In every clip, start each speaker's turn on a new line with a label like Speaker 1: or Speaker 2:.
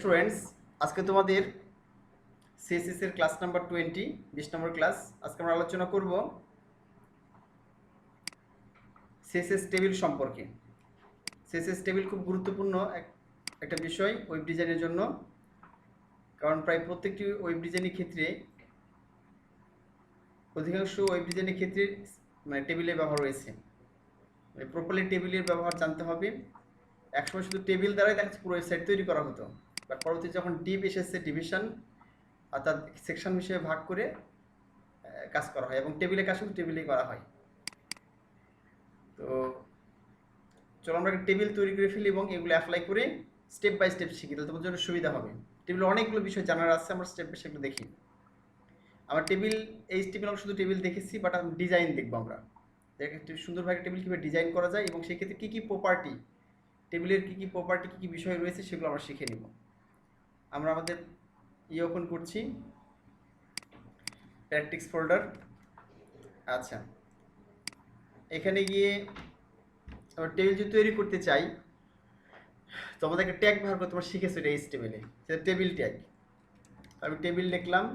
Speaker 1: Students, আজকে তোমাদের CSS এর ক্লাস নাম্বার 20 নম্বর ক্লাস। আজকে আমরা আলোচনা করব সিএসএস টেবিল সম্পর্কে। সিএসএস টেবিল খুব গুরুত্বপূর্ণ একটা বিষয় ওয়েব ডিজাইনের জন্য, কারণ প্রায় প্রত্যেকটি ওয়েব ডিজাইনের ক্ষেত্রে অধিকাংশ ওয়েব ডিজাইনের ক্ষেত্রে টেবিলের ব্যবহার রয়েছে। প্রপারলি টেবিলের ব্যবহার জানতে হবে। একসময় শুধু টেবিল দ্বারাই দেখা যাচ্ছে পুরো ওয়েবসাইট তৈরি করা হতো, বাট পরবর্তীতে যখন ডিপ এসেছে, ডিভিশন অর্থাৎ সেকশন হিসেবে ভাগ করে কাজ করা হয় এবং টেবিলে কাজ শুধু টেবিলেই করা হয়। তো চলো আমরা টেবিল তৈরি করে ফেলি এবং এগুলো অ্যাপ্লাই করে স্টেপ বাই স্টেপ শিখি, তাহলে তোমার জন্য সুবিধা হবে। টেবিলে অনেকগুলো বিষয় জানার আছে, আমরা স্টেপ বাই স্টেপ দেখি। আমার টেবিল, এই টেবিল আমরা শুধু টেবিল দেখেছি, বাট আমি ডিজাইন দেখবো। আমরা সুন্দরভাবে টেবিল কীভাবে ডিজাইন করা যায় এবং সেক্ষেত্রে কী কী প্রপার্টি, টেবিলের কী কী প্রপার্টি, কী কী বিষয় রয়েছে সেগুলো আমরা শিখে নিব। আমরা আমাদের ওপেন করছি, প্র্যাকটিস ফোল্ডার। আচ্ছা, এখানে গিয়ে আমরা টেবিল যদি তৈরি করতে চাই, তো আমাদেরকে ট্যাগ ব্যবহার করতে তোমরা শিখেছো এটা এই টেবিলে, সেটা টেবিল ট্যাগ। আমি টেবিল লিখলাম,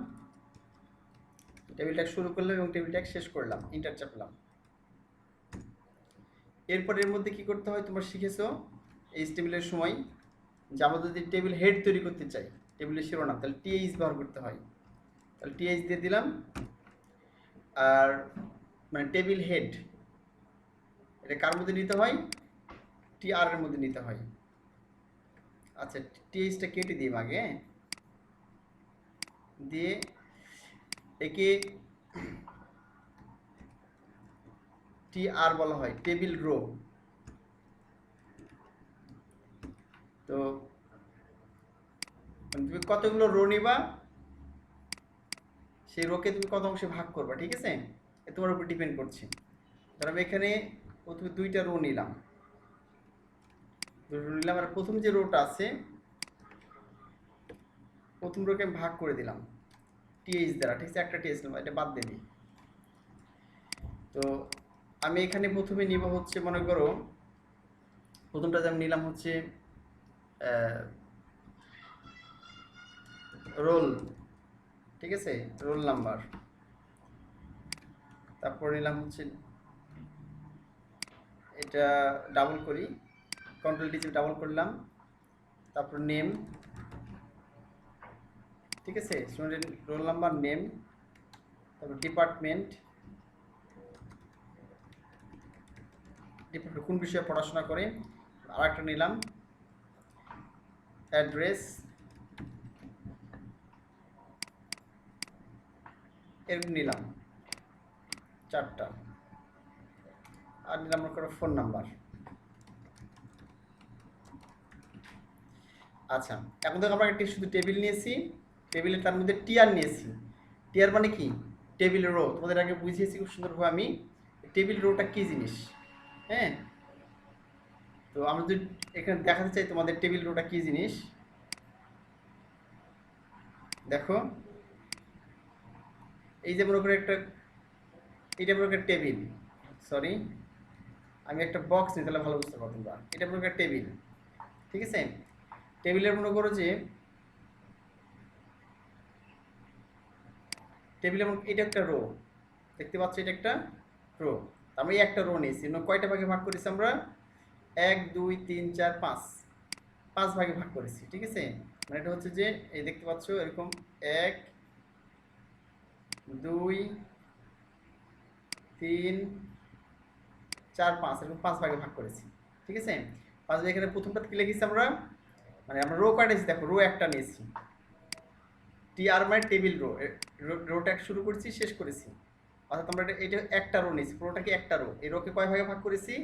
Speaker 1: টেবিল ট্যাগ শুরু করলাম এবং টেবিল ট্যাগ শেষ করলাম, ইন্টার চাপলাম। এরপর এর মধ্যে কি করতে হয় তোমরা শিখেছো এই টেবিলের সময়, যে আমরা যদি টেবিল হেড তৈরি করতে চাই, টেবিলের শিরোনাম, তাহলে টিএইচ ব্যবহার করতে হয়। তাহলে টিএইচ দিয়ে দিলাম। আর টেবিল হেড এটা কার মধ্যে নিতে হয়? টিআর এর মধ্যে নিতে হয়। আচ্ছা, টিএইচটা কেটে দিই আগে, দিয়ে একে টিআর বলা হয়, টেবিল রো। তো তুমি কতগুলো রো নিবা, সেই রোকে তুমি কত অংশে ভাগ করবা, ঠিক আছে? তোমার উপর ডিপেন্ড করছে। ধর আমি এখানে প্রথমে দুইটা রো নিলাম, আর প্রথম যে রোটা আছে, প্রথম রোকে আমি ভাগ করে দিলাম টিএইচ দ্বারা, ঠিক আছে? একটা টিএইচ নেবো, এটা বাদ দিয়ে দিই। তো আমি এখানে প্রথমে নিব হচ্ছে, মনে করো প্রথমটা যে আমি নিলাম হচ্ছে রোল, ঠিক আছে? Roll number. তারপর নিলাম হচ্ছে, এটা ডাবল করি, কন্ট্রোল ডি ডাবল করলাম, তারপর নেম, ঠিক আছে? স্টুডেন্ট রোল নাম্বার, নেম, তারপর ডিপার্টমেন্ট, কোন বিষয়ে পড়াশোনা করে। আর একটা নিলাম অ্যাড্রেস, এরকম নিলাম চারটা। আর নিলাম মনে করো ফোন নাম্বার। আচ্ছা, এখন দেখো আমরা একটি শুধু টেবিল নিয়েছি, টেবিলের তার মধ্যে টিআর নিয়েছি। টিআর মানে কি? Table row. তোমাদের আগে বুঝিয়েছি খুব সুন্দরভাবে আমি, টেবিল রোটা কী জিনিস। হ্যাঁ, তো আমরা যদি এখানে দেখাতে চাই তোমাদের টেবিল রোটা কী জিনিস, দেখো এই যে মনে করো একটা, এটা মনে করো টেবিল, সরি আমি একটা বক্স নিই, তাহলে ভালো বুঝতে পারো তোমরা। এটা মনে করো টেবিল, ঠিক আছে? টেবিলের মনে করো যে টেবিলে এটা একটা রো, দেখতে পাচ্ছ, এটা একটা রো। আমরা এই একটা রো নিয়েছি, কয়টা ভাগে ভাগ করেছি আমরা? 1 2 3 4 5, 5 ভাগে ভাগ করেছি, ঠিক আছে? মানে এটা হচ্ছে যে এই দেখতে পাচ্ছ এরকম 1 2 3 4 5, এরকম 5 ভাগে ভাগ করেছি, ঠিক আছে? 5 ভাগে এখানে প্রথমটা কি লিখেছি আমরা, মানে আমরা রো কয়টা নিয়েছি দেখো, রো একটা নিয়েছি। টিআর মানে টেবিল রো, রোটা শুরু করেছি শেষ করেছি, অর্থাৎ আমরা এটা একটা রো নিয়েছি, পুরোটা কি একটা রো। এই রোকে কয় ভাগে ভাগ করেছি?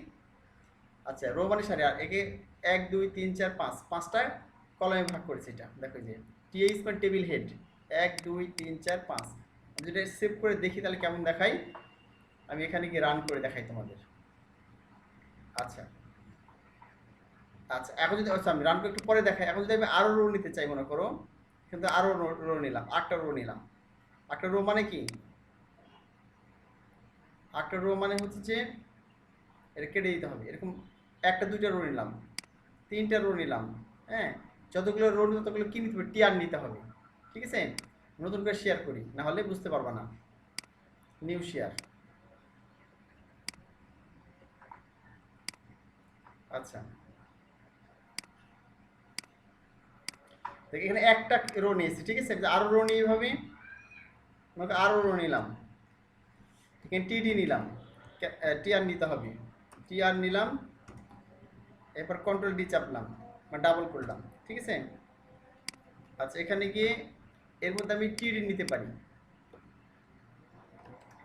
Speaker 1: আচ্ছা, রো মানে সারি, আর একে 1 2 3 4 5, 5টা কলামে ভাগ করেছি। এটা দেখো যে টিএইচ মানে টেবিল হেড, 1 2 3 4 5। আমি যদি সেভ করে দেখি তাহলে কেমন দেখাই, আমি এখানে গিয়ে রান করে দেখাই তোমাদের। আচ্ছা আচ্ছা, এখন যদি আমি রান করে একটু পরে দেখাই। এখন যদি আমি আরও রো নিতে চাই, মনে করো কিন্তু আরও রো নিলাম, 8টা রো নিলাম। 8টা রো মানে কি? 8টা রো মানে হচ্ছে যে এটা কেটে দিতে হবে, এরকম 1টা 2টা রো নিলাম, 3টা রো নিলাম, হ্যাঁ, যতগুলো রো ততগুলো কি নিতে হবে, টিআর নিতে হবে। ঠিক আছে, নতুন করে শেয়ার করি, না হলে বুঝতে পারবা না। New share. আচ্ছা, এখানে একটা রো নিয়েছি, ঠিক আছে, আরো রো নিয়ে এইভাবে আমাকে আরো রো নিলাম, এখানে টিডি নিলাম, টিআর নিতে হবে, টিআর নিলাম, এরপর কন্ট্রোল ডি চাপলাম, মানে ডাবল করলাম। ঠিক আছে, আচ্ছা এখানে গিয়ে এর মধ্যে আমি টিডি নিতে পারি।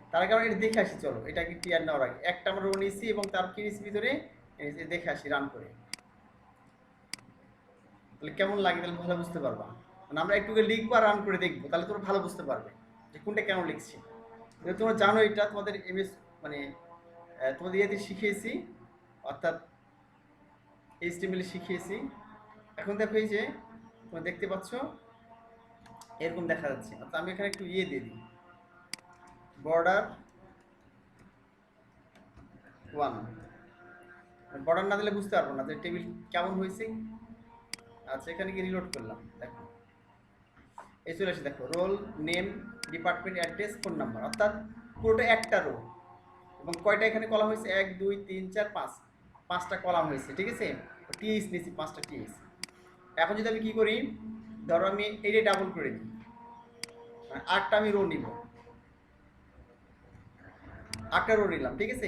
Speaker 1: তার আগে আমরা এটা দেখে আসি, চলো এটা কি টিআর নেওয়ার আগে একটা আমরা রো নিয়েছি এবং তার কি নিয়েছি ভিতরে, দেখে আসি রান করে, তাহলে কেমন লাগে, তাহলে ভালো বুঝতে পারবা। মানে আমরা একটু লিখবো আর রান করে দেখবো, তাহলে তোমরা ভালো বুঝতে পারবে যে কোনটা কেন লিখছি। তোমরা জানো এটা তোমাদের এমএস মানে তোমাদের ইয়েতে শিখিয়েছি, অর্থাৎ এইচটিএমএল শিখিয়েছি। এখন দেখো এই যে তোমরা দেখতে পাচ্ছ এরকম দেখা যাচ্ছে, অর্থাৎ আমি এখানে একটু ইয়ে দিয়ে দিই, বর্ডার 1। বর্ডার না দিলে বুঝতে পারবো না যে টেবিল কেমন হয়েছে। আচ্ছা এখানে কি রিলোড করলাম, দেখো এই চলে আসে, দেখো roll name, department, address, phone number, অর্থাৎ পুরোটা একটা রো। এবং কয়টা এখানে কলাম হয়েছে, 1 2 3 4 5, 5টা কলাম হয়েছে। ঠিক আছে, টিএইচ নিয়েছি 5টা টিএইচ। এখন যদি আমি কি করি, ধরো আমি এইটা ডাবল করে দিই, 8টা আমি রো নিব, 8টা রো নিলাম। ঠিক আছে,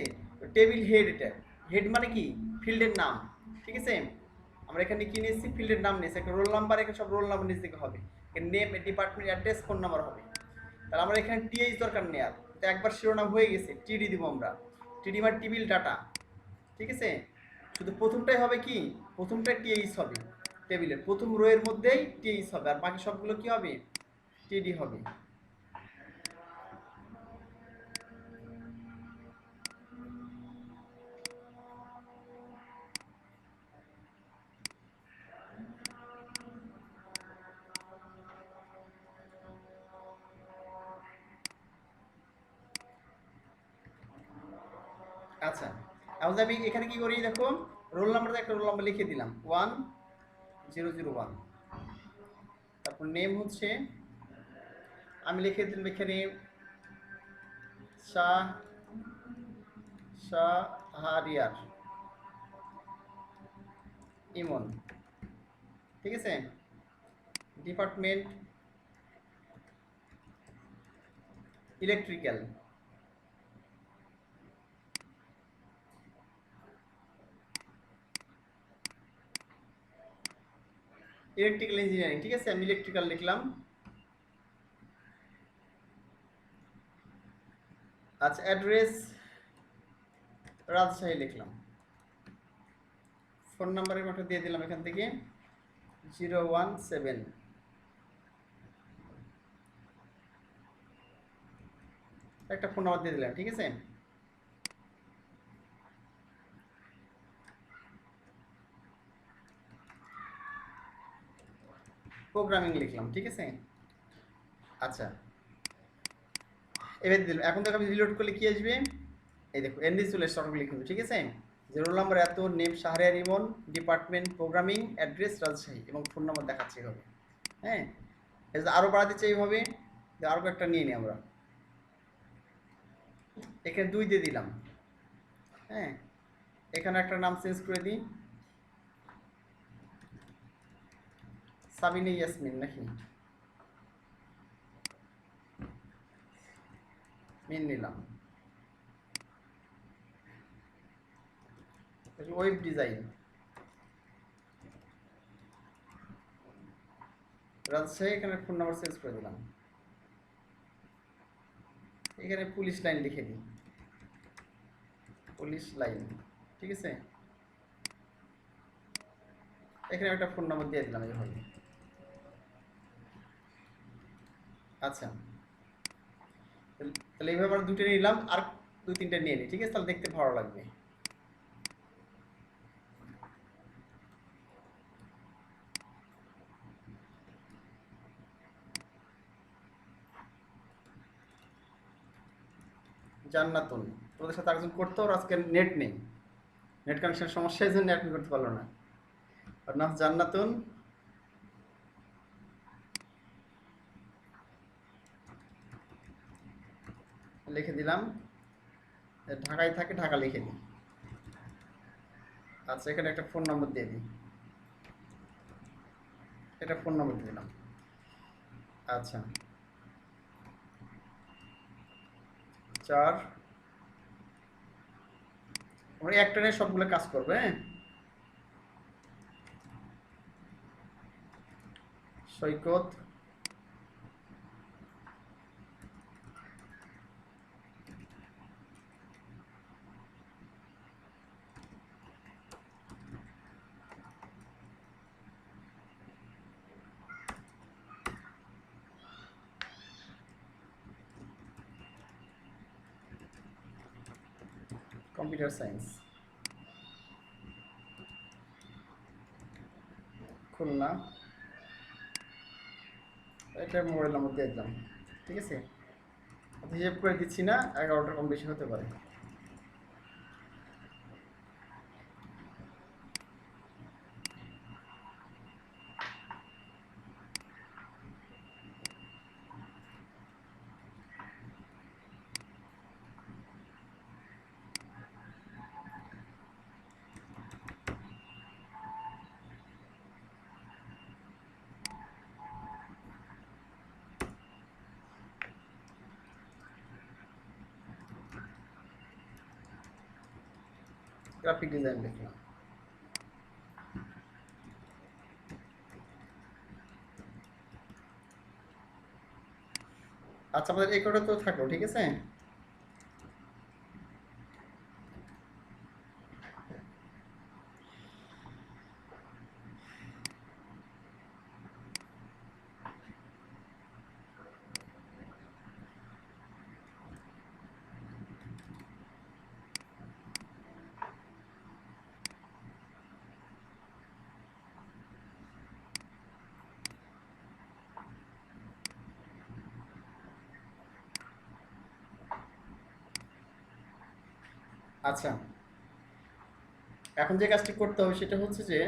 Speaker 1: টেবিল হেড, এটা হেড মানে কি, ফিল্ডের নাম। ঠিক আছে, আমরা এখানে কি নিয়েছি, ফিল্ডের নাম নিয়েছি, একটা রোল নাম্বার, এখানে সব রোল নাম্বার নিচে দিকে হবে, name, department, address, phone number হবে। তাহলে আমরা এখানে টিএইচ দরকার নেই আর, তো একবার শিরোনাম হয়ে গেছে, টিডি দিব আমরা, টিডি মানে টেবিল ডাটা। ঠিক আছে, শুধু প্রথমটাই হবে কি, প্রথমটাই টিএইচ হবে, টেবিলের প্রথম রো এর মধ্যেই টিএইচ হবে, আর বাকি সবগুলো কি হবে, টিডি হবে। আচ্ছা, এখন আমি এখানে কি করি, দেখো রোল নাম্বার, একটা রোল নাম্বার লিখে দিলাম 1001। তারপর নেম হচ্ছে আমি লিখে দিলাম এখানে শাহরিয়ার ইমন। ঠিক আছে, ডিপার্টমেন্ট ইলেকট্রিক্যাল, ইলেকট্রিক্যাল ইঞ্জিনিয়ারিং। ঠিক আছে, আমি ইলেকট্রিক্যাল লিখলাম। আচ্ছা অ্যাড্রেস রাজশাহী লিখলাম, ফোন নাম্বারের মতো দিয়ে দিলাম এখান থেকে 017, একটা ফোন নাম্বার দিয়ে দিলাম। ঠিক আছে, প্রোগ্রামিং লিখলাম। ঠিক আছে, আচ্ছা এবার দিলাম। এখন দেখো আমি রিলোড করলে কি আসবে, এই দেখো এনডি চলে এসে অটোমেটিক লিখবে। ঠিক আছে, যে রোল নাম্বার এত, নেম শাহরিয়ার ইমন, ডিপার্টমেন্ট প্রোগ্রামিং, অ্যাড্রেস রাজশাহী এবং ফোন নাম্বার দেখাচ্ছে হবে। হ্যাঁ, এই যে আরও বাড়াতে চাই এইভাবে, আরও একটা নিয়ে নিই আমরা, এখানে 2 দিয়ে দিলাম। হ্যাঁ, এখানে একটা নাম চেঞ্জ করে দিই, সাবিনা ইয়াসমিন নাকি, মিন নিলাম। ওয়েব ডিজাইন রাজশাহী, এখানে ফোন নাম্বার চেঞ্জ করে দিলাম। এখানে পুলিশ লাইন লিখে দিই, পুলিশ লাইন। ঠিক আছে, এখানে একটা ফোন নাম্বার দিয়ে দিলাম এইভাবে। আচ্ছা, তাহলে এইভাবে আমরা 2টা নিলাম, আর 2-3টা নিয়ে নিই। ঠিক আছে, তাহলে দেখতে ভালো লাগবে। জান্নাতুন, তোমাদের সাথে আরেকজন করতে, ওর আজকে নেট নেই, নেট কানেকশনের সমস্যার জন্য অ্যাডমিট করতে পারলো না। আর নাম জান্নাতুন লিখে দিলাম, ঢাকায় থাকে ঢাকা লিখে দিই। আচ্ছা, এখানে একটা ফোন নম্বর দিয়ে দিই, এটা ফোন নম্বর দিয়ে দিলাম। আচ্ছা, 4 আমরা একটা নিয়ে সবগুলো কাজ করবো। হ্যাঁ, সৈকত কম্পিউটার সায়েন্স, খুলনা, এটা মোবাইল নম্বর দিয়ে দিলাম। ঠিক আছে, হিসেব করে দিচ্ছি না, 11টা কম বেশি হতে পারে। গ্রাফিক ডিজাইন লিখলাম। আচ্ছা, আমাদের এই কোডটা তো থাকলো। ঠিক আছে, আচ্ছা, এখন যে কাজটি করতে হবে সেটা হচ্ছে যে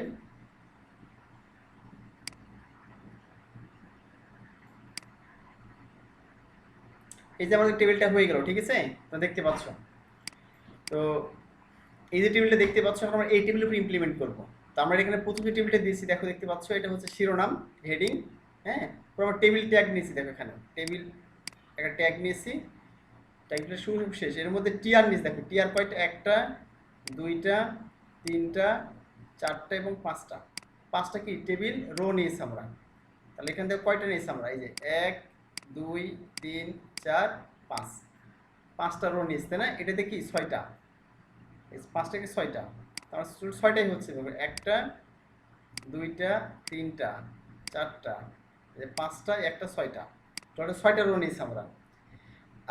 Speaker 1: এই যে আমাদের টেবিলটা হয়ে গেল। ঠিক আছে, তোমরা দেখতে পাচ্ছ তো, এই যে টেবিলটা দেখতে পাচ্ছ, এখন আমরা এই টেবিলের উপর ইমপ্লিমেন্ট করব। তো আমরা এখানে প্রথম যে টেবিলটা দিয়েছি দেখো, দেখতে পাচ্ছ এটা হচ্ছে শিরোনাম, হেডিং। হ্যাঁ, আমরা টেবিল ট্যাগ নিয়েছি, দেখো এখানে টেবিল একটা ট্যাগ নিয়েছি, ট্যাগটা শুরু শেষ, এর মধ্যে টিআর নিয়েছি। দেখো টিআর কয়টা, একটা, দুইটা, তিনটা, চারটা এবং পাঁচটা। পাঁচটা কি টেবিল রো নিয়েছি আমরা। তাহলে এখান থেকে কয়টা নিয়েছি আমরা, এই যে 1 2 3 4 5, পাঁচটা রো নিয়েছি, তাই না? এটাতে কি 6টা, পাঁচটা কি 6টা, তার 6টাই হচ্ছে। একটা, দুইটা, তিনটা, চারটা, পাঁচটা, একটা, 6টা, টোটাল 6টা রো নিয়েছি আমরা।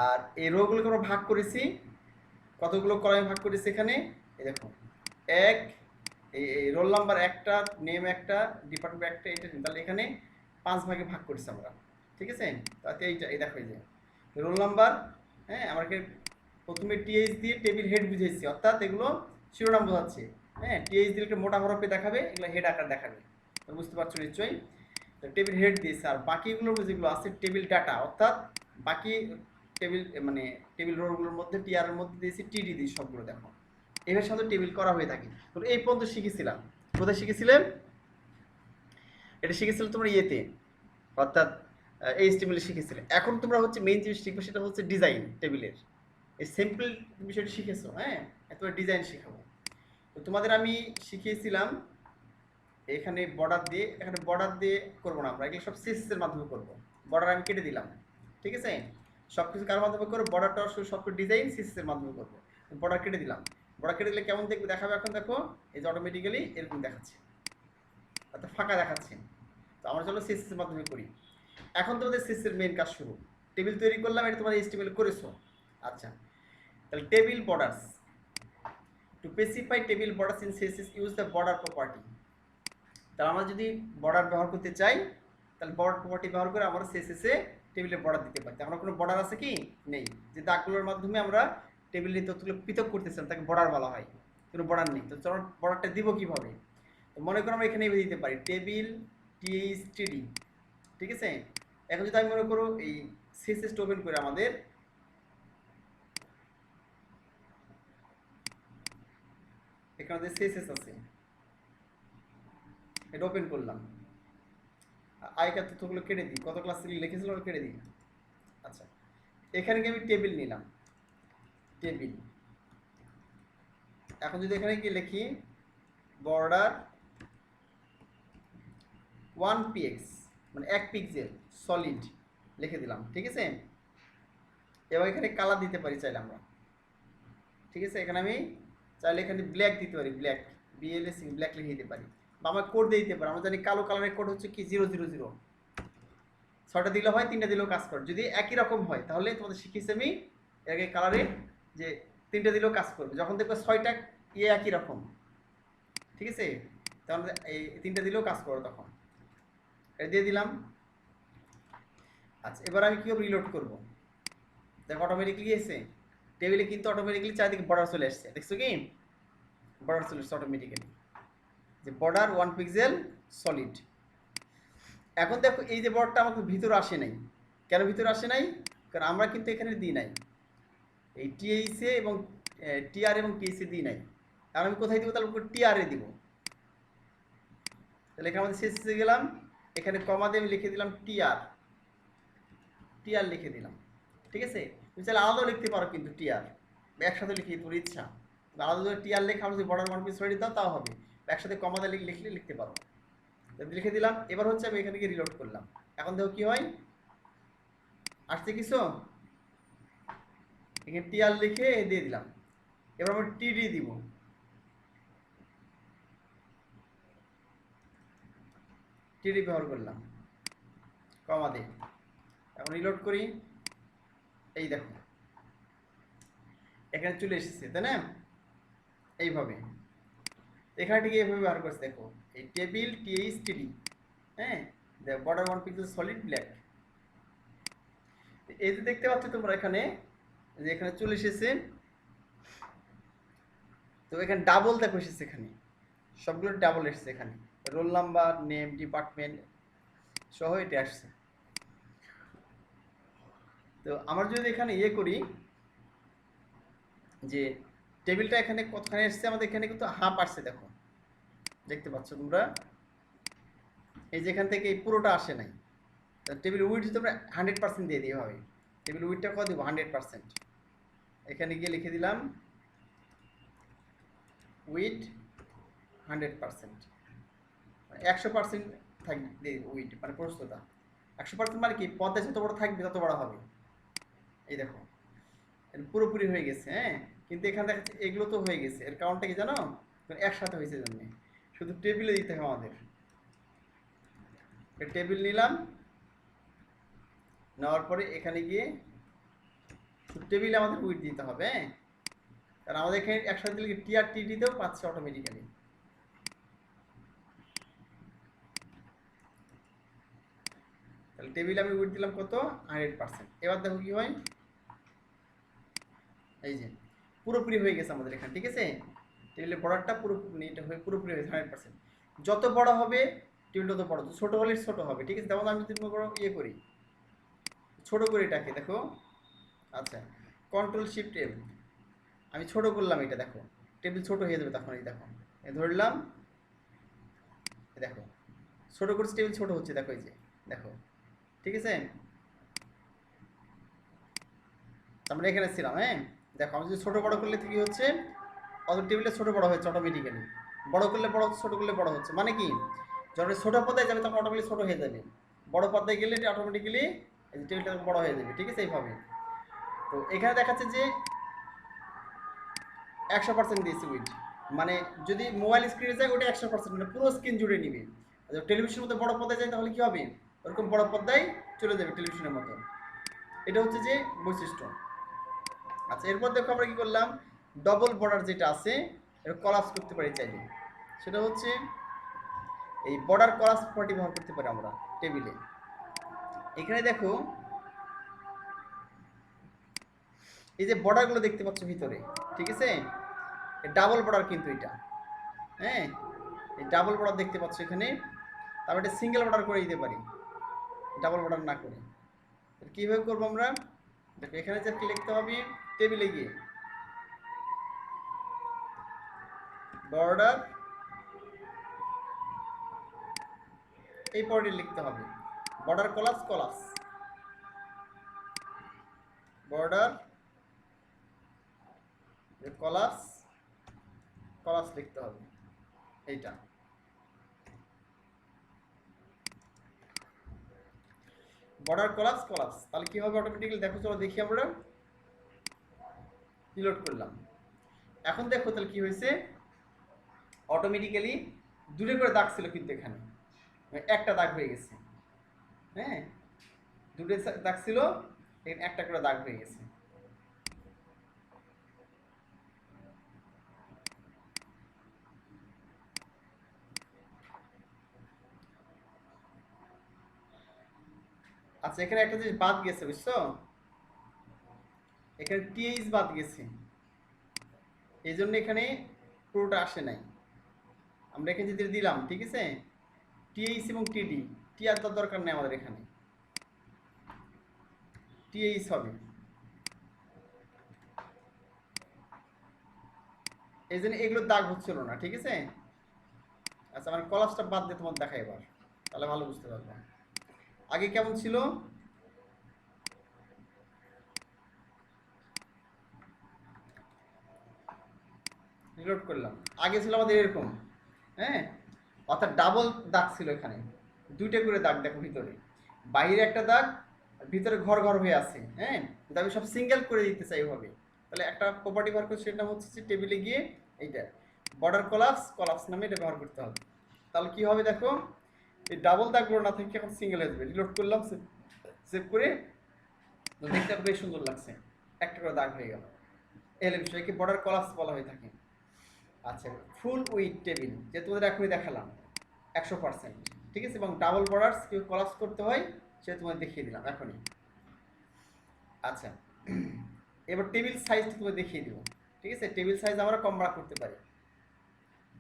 Speaker 1: আর এই রোগুলোকে আমরা ভাগ করেছি, কতগুলো কলামে ভাগ করেছি এখানে, এই দেখো এক, এই রোল নাম্বার একটা, নেম একটা, ডিপার্টমেন্ট একটা, এটা। তাহলে এখানে 5 ভাগে ভাগ করেছি আমরা। ঠিক আছে, তাতে এইটা, এই দেখো এই যে রোল নাম্বার। হ্যাঁ, আমাকে প্রথমে টিএইচ দিয়ে টেবিল হেড বুঝেছি, অর্থাৎ এগুলো শিরোনাম বোঝাচ্ছে। হ্যাঁ, টিএইচ দিলে মোটা হরফে দেখাবে, এগুলো হেড আকার দেখাবে। বুঝতে পারছো নিশ্চয়ই? টেবিল হেড দিয়েছে, আর বাকিগুলো যেগুলো আছে টেবিল ডাটা, অর্থাৎ বাকি টেবিল মানে টেবিল রোগুলোর মধ্যে টিআর এর মধ্যে দিয়েছি টিডি দিয়েছি সবগুলো। দেখো এর সাথে টেবিল করা হয়ে থাকে। তো এই পর্যন্ত শিখেছিলাম। কোথায় শিখেছিলেন? এটা শিখেছিলে তোমরা ইয়েতে, অর্থাৎ এইচটিএমএল শিখেছিলে। এখন তোমরা হচ্ছে মেইন জিনিস শিখবে, সেটা হচ্ছে ডিজাইন টেবিলের। এই সিম্পল বিষয়টা শিখেছো। হ্যাঁ, তোমরা ডিজাইন শেখাবো। তো তোমাদের আমি শিখিয়েছিলাম এখানে বর্ডার দিয়ে, এখানে বর্ডার দিয়ে করবো না আমরা, এগুলো সব সিএসএস এর মাধ্যমে করবো। বর্ডার আমি কেটে দিলাম। ঠিক আছে, সব কিছু কার মাধ্যমে করবো, বর্ডারটা সব ডিজাইন সিএসএস এর মাধ্যমে করবো। বর্ডার কেটে দিলাম। বর্ডার কেটে দিলে কেমন দেখবে দেখাবে, এখন দেখো এই যে অটোমেটিক্যালি এরকম দেখাচ্ছে, অর্থাৎ ফাঁকা দেখাচ্ছে। তো আমরা চলো সিএসএস এর মাধ্যমে করি। এখন তোমাদের সিএসএস এর মেইন কাজ শুরু। টেবিল তৈরি করলাম, এটা তোমরা এইচটিএমএল করেছো। আচ্ছা, তাহলে table borders, to specify table borders in CSS use the border property. তাহলে আমরা যদি বর্ডার ব্যবহার করতে চাই, তাহলে বর্ডার প্রপার্টি ব্যবহার করে আমরা সিএসএস এ টেবিলে বর্ডার দিতে পারি। আমরা কোনো বর্ডার আছে কি? নেই। যে দাগগুলোর মাধ্যমে আমরা টেবিলের তথ্যগুলো পৃথক করতেছিলাম তাকে বর্ডার বলা হয়। কোনো বর্ডার নেই, তো চলো বর্ডারটা দিব কিভাবে। তো মনে করো আমরা এখানে এভাবে দিতে পারি, টেবিল টিএইচটিডি। ঠিক আছে, এখন যদি আমি মনে করো এই সিএসএস ওপেন করে আমাদের এখানে যে সিএসএস আছে এটা ওপেন করলাম, আগেকার তথ্যগুলো কেটে দিই, কত ক্লাস লিখেছিলাম ওটা কেটে দিই। আচ্ছা, এখানে গিয়ে আমি টেবিল নিলাম, টেবিল। এখন যদি এখানে গিয়ে লিখি বর্ডার 1px মানে 1 পিক্সেল সলিড লিখে দিলাম, ঠিক আছে। এবার এখানে কালার দিতে পারি চাইলে আমরা, ঠিক আছে। এখানে আমি চাইলে এখানে ব্ল্যাক দিতে পারি, ব্ল্যাক বিএলএসি ব্ল্যাক লিখে দিতে পারি, বা আমরা কোড দিয়ে দিতে পারি। আমরা জানি কালো কালারের কোড হচ্ছে কি 000, 6টা দিলে হয়, 3টা দিলেও কাজ করে। যদি একই রকম হয় তাহলে তোমাদের শিখিয়েছি আমি এর আগে কালারে যে 3টা দিলেও কাজ করবে। যখন দেখবে 6টা একই রকম, ঠিক আছে, তখন এই 3টা দিলেও কাজ করবে, তখন এটা দিয়ে দিলাম। আচ্ছা, এবার আমি কি করব, রিলোড করব। দেখো অটোমেটিকলি এসে টেবিলে কিন্তু অটোমেটিকলি চারিদিকে বর্ডার চলে আসছে, দেখছো কি বর্ডার চলে আসছে অটোমেটিক্যালি, যে বর্ডার 1 পিক্সেল সলিড। এখন দেখো এই যে বর্ডারটা আমাকে ভিতরে আসে নাই, কেন ভিতরে আসে নাই? কারণ আমরা কিন্তু এখানে দিই নাই এই টিএইসে এবং টিআর এবং টিএসে দিই নাই। আর আমি কোথায় দিব? তাহলে টিআরে দিব। তাহলে এখানে আমাদের শেষে গেলাম, এখানে কমা দিয়ে আমি লিখে দিলাম টিআর, টিআর লিখে দিলাম, ঠিক আছে। তুমি চাইলে আলাদাও লিখতে পারো, কিন্তু টিআর একসাথে লিখে তোর ইচ্ছা, আলাদা যদি টিআর লেখা আমরা যদি বর্ডার 1 পিক্সেল সলিড দাও তাও হবে, একসাথে কমা দিয়ে লিখলে লিখতে পারো। লিখে দিলাম। এবার হচ্ছে আমি এখানে গিয়ে রিলোড করলাম। এখন দেখো কি হয়, আসছে কিছু, এখানে টিআর লিখে দিয়ে দিলাম। এবার আমরা টিডি দিব, টিডি ব্যবহার করলাম কমা দিয়ে। এখন রিলোড করি, এই দেখো এখানে চলে এসেছে, তাই না? এইভাবে এখানে ঠিক এইভাবে ব্যবহার করছে। দেখো এই টেবিল টিএইচটিডি, হ্যাঁ, বর্ডার 1 পিক্সেল সলিড ব্ল্যাক। এই যে দেখতে পাচ্ছ তোমরা এখানে, যে এখানে চলে এসেছে, তো এখানে ডাবল দেখো এসেছে, এখানে সবগুলো ডাবল এসেছে, এখানে রোল নাম্বার, নেম, ডিপার্টমেন্ট সহ এটা আসছে। তো আমরা যদি এখানে ইয়ে করি যে টেবিলটা এখানে কতখানি এসছে, আমাদের এখানে কিন্তু হাফ আসছে, দেখো দেখতে পাচ্ছ তোমরা, এই যেখান থেকে এই পুরোটা আসে নাই। টেবিল উইথ যদি আমরা 100% দিয়ে দিই হবে, টেবিল উইথটা কত দিব? 100%। এখানে গিয়ে লিখে দিলাম উইথ 100%, 100% থাকবে উইথ, মানে প্রস্ততা 100%, মানে কি পদ্মা যত বড় থাকবে তত বড় হবে। এই দেখো পুরোপুরি হয়ে গেছে, হ্যাঁ। কিন্তু এখানে দেখা যাচ্ছে এগুলো তো হয়ে গেছে, এর কারণটা কি জানো? একসাথে হয়েছে জন্য শুধু টেবিলে দিতে হবে আমাদের। টেবিল নিলাম, নেওয়ার পরে এখানে গিয়ে টেবিলে আমাদের উইথ দিতে হবে, হ্যাঁ, কারণ আমাদের এখানে একসাথে দিলে টিআর টিডিতেও পাচ্ছে অটোমেটিক্যালি। তাহলে টেবিলে আমি উইথ দিলাম কত? 100%। এবার দেখো কি হয়, এই যে পুরোপুরি হয়ে গেছে আমাদের এখানে, ঠিক আছে। টেবিলের বর্ডারটা পুরোপুরি, এটা হয়ে পুরোপুরি হয়েছে 100%। যত বড় হবে টেবিল তত বড়, ছোট হলে ছোট হবে, ঠিক আছে। যেমন আমি যদি বড় ইয়ে করি, ছোট করে এটাকে দেখো, আচ্ছা কন্ট্রোল শিফট এম, আমি ছোট করলাম এটা, দেখো টেবিল ছোট হয়ে যাবে তখন। এই দেখো ধরলাম, দেখো ছোট করছি, টেবিল ছোট হচ্ছে, দেখো এই যে দেখো, ঠিক আছে। আমরা এখানে ছিলাম, হ্যাঁ, দেখো আমি যদি ছোট বড় করলে কি হচ্ছে, অত টেবিলটা ছোট বড় হচ্ছে অটোমেটিক্যালি, বড় করলে বড় হচ্ছে, ছোট করলে বড় হচ্ছে, মানে কি যখন ছোট পর্দায় যাবে তখন অটোমেটিক ছোট হয়ে যাবে, বড় পর্দায় গেলে এটা অটোমেটিক্যালি টেবিলটা বড় হয়ে যাবে, ঠিক আছে এইভাবে। তো এখানে দেখাচ্ছে যে 100% দিয়েছে উইথ, মানে যদি মোবাইল স্ক্রিনে যায় ওটা 100%, মানে পুরো স্ক্রিন জুড়ে নিবে। টেলিভিশনের মতো বড় পর্দায় যায় তাহলে কি হবে, ওরকম বড় পর্দায় চলে যাবে টেলিভিশনের মতো। এটা হচ্ছে যে বৈশিষ্ট্য। আচ্ছা, এরপর দেখো আমরা কি করলাম, ডবল বর্ডার যেটা আছে এটা কলাপস করতে পারি চাইলে, সেটা হচ্ছে এই বর্ডার কলাপস প্রপার্টি ব্যবহার করতে পারি আমরা টেবিলে। এখানে দেখো এই যে বর্ডারগুলো দেখতে পাচ্ছ ভিতরে, ঠিক আছে, ডাবল বর্ডার কিন্তু এটা, হ্যাঁ, এই ডাবল বর্ডার দেখতে পাচ্ছ এখানে। তারপর এটা সিঙ্গেল বর্ডার করে দিতে পারি, ডাবল বর্ডার না করে। কীভাবে করবো আমরা, দেখো এখানে যে লিখতে হবে টেবিলে গিয়ে বর্ডার এই পরে লিখতে হবে border collapse collapse, border collapse collapse লিখতে হবে এইটা। বর্ডার কলাপস কলাপস তাহলে কি হবে অটোমেটিক্যালি দেখো, চলো দেখি আমরা রিলোড করলাম। এখন দেখো তাহলে কি হয়েছে, অটোমেটিক্যালি দূরে করে দাগ ছিল কিন্তু এখানে একটা দাগ হয়ে গেছে। হ্যাঁ, দুটো দাগ ছিল এখানে একটা করে দাগ হয়ে গেছে। আচ্ছা, এখানে একটা জিনিস বাদ গেছে বুঝছো, এখানে টিএইচ বাদ গেছে, এই জন্য এখানে পুরোটা আসে নাই। আমরা এখানে যদি দিলাম, ঠিক আছে, টিএইচ এবং টিডি, টি আর তার দরকার নেই আমাদের, এখানে টিএইচ হবে, এই জন্য এগুলো দাগ হচ্ছিল না, ঠিক আছে। আচ্ছা, আমার কলাপসটা বাদ দিয়ে তোমার দেখাই এবার, তাহলে ভালো বুঝতে পারবে। আগে কেমন ছিল, রিলোড করলাম, আগে ছিল আমাদের এরকম, হ্যাঁ, অর্থাৎ ডাবল দাগ ছিল এখানে, দুইটা করে দাগ দেখো ভিতরে, বাইরে একটা দাগ ভিতরে ঘর ঘর হয়ে আছে। হ্যাঁ, কিন্তু আমি সব সিঙ্গেল করে দিতে চাই ওইভাবে। তাহলে একটা প্রপার্টি ব্যবহার করে, সেটা হচ্ছে যে টেবিলে গিয়ে এইটা বর্ডার কলাপস কলাপস নামে এটা ব্যবহার করতে হবে। তাহলে কি হবে দেখো, এই ডাবল দাগগুলো না থেকে এখন সিঙ্গেল হয়ে যাবে। রিলোড করলাম, সেভ করে দেখতে বেশ সুন্দর লাগছে, একটা করে দাগ হয়ে গেল। এর বিষয়কে বর্ডার কলাপস বলা হয়ে থাকে। আচ্ছা, ফুল উইথ টেবিল যে তোমাদের এখনই দেখালাম 100%, ঠিক আছে, এবং ডাবল বর্ডার্স কেউ কলাপস করতে হয় সে তোমাদের দেখিয়ে দিলাম এখনই। আচ্ছা, এবার টেবিল সাইজটা তোমাদের দেখিয়ে দিব, ঠিক আছে। টেবিল সাইজ আমরা কম বাড়া করতে পারি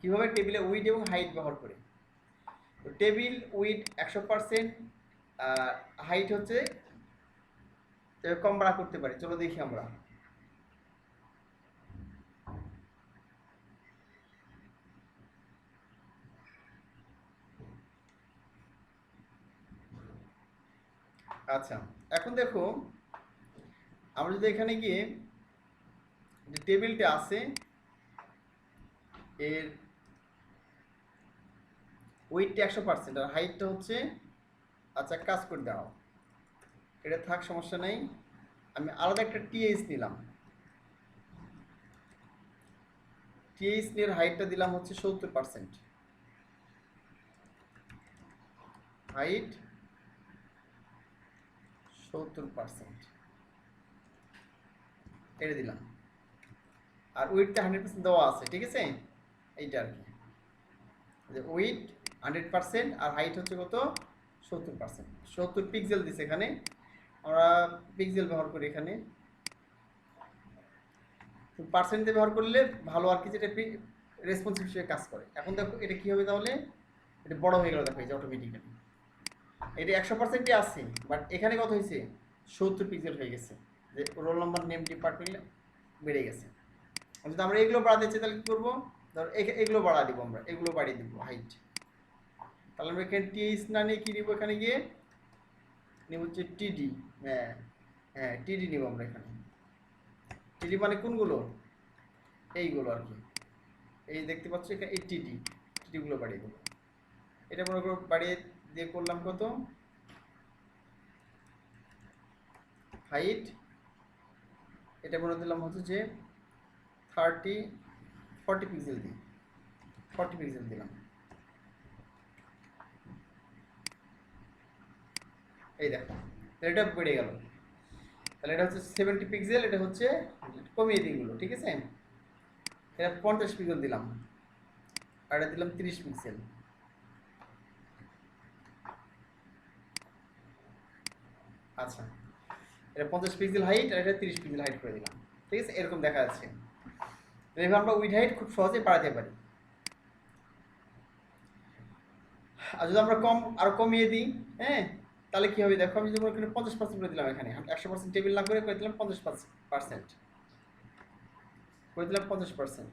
Speaker 1: কীভাবে, টেবিলে উইড এবং হাইট ব্যবহার করে। তো টেবিল উইড 100%, হাইট হচ্ছে কম বাড়া করতে পারি, চলো দেখি আমরা। আচ্ছা, এখন দেখো আমরা যদি এখানে গিয়ে যে টেবিলটা আছে এর ওয়েটটা 100% আর হাইটটা হচ্ছে, আচ্ছা কাজ করে দাও, এটা থাক সমস্যা নেই, আমি আলাদা একটা টিএইচ নিলাম, টিএইচ এর হাইটটা দিলাম হচ্ছে 70%, হাইট 70% এটা দিলাম, আর উইডটা 100% দেওয়া আছে, ঠিক আছে। এইটা আর কি, যে উইড 100% আর হাইট হচ্ছে কত 70%, 70 পিক্সেল দিছে এখানে, আমরা পিক্সেল ব্যবহার করি এখানে, পার্সেন্ট দিয়ে ব্যবহার করলে ভালো আর কি, যেটা রেসপন্সিভ হিসেবে কাজ করে। এখন দেখো এটা কি হবে, তাহলে এটা বড় হয়ে গেল, দেখো এই যে অটোমেটিক্যালি এটা 100%ই আছে, বাট এখানে কত হয়েছে 70 পিক্সেল হয়ে গেছে, যে রোল নাম্বার নেম ডিপার্টমেন্ট বেড়ে গেছে। যদি আমরা এগুলো বাড়াতে চাই তাহলে কী করবো, ধর এগুলো বাড়া দিব, আমরা এগুলো বাড়িয়ে দিব হাইট। তাহলে আমরা এখানে টিএইচ না নিয়ে কী নিব, এখানে গিয়ে নিব হচ্ছে টিডি। হ্যাঁ হ্যাঁ, টিডি নিব আমরা এখানে। টিডি মানে কোনগুলো, এইগুলো আর কি, এই দেখতে পাচ্ছ এখানে এই টিডিগুলো বাড়িয়ে দেবো। এটা মনে করো বাড়িয়ে দিয়ে করলাম কত, হাইট এটা মনে দিলাম হচ্ছে যে 40 পিক্সেল দিই, 40 পিক্সেল দিলাম, এই দেখো এটা বেড়ে গেল। তাহলে এটা হচ্ছে 70 পিক্সেল, এটা হচ্ছে কমিয়ে দিই এগুলো, ঠিক আছে। এটা 50 পিক্সেল দিলাম, আর এটা দিলাম 30 পিক্সেল। আচ্ছা, এটা 50 পিক্সেল হাইট আর এটা 30 পিক্সেল হাইট করে দিলাম, ঠিক আছে, এরকম দেখা যাচ্ছে। এভাবে আমরা উইড হাইট খুব সহজে বাড়াতে পারি। আর যদি আমরা আরো কমিয়ে দিই, হ্যাঁ, তাহলে কি হবে দেখো, আমি যদি এখানে 50% করে দিলাম, এখানে 100% টেবিল না করে দিলাম 50% করে দিলাম 50%,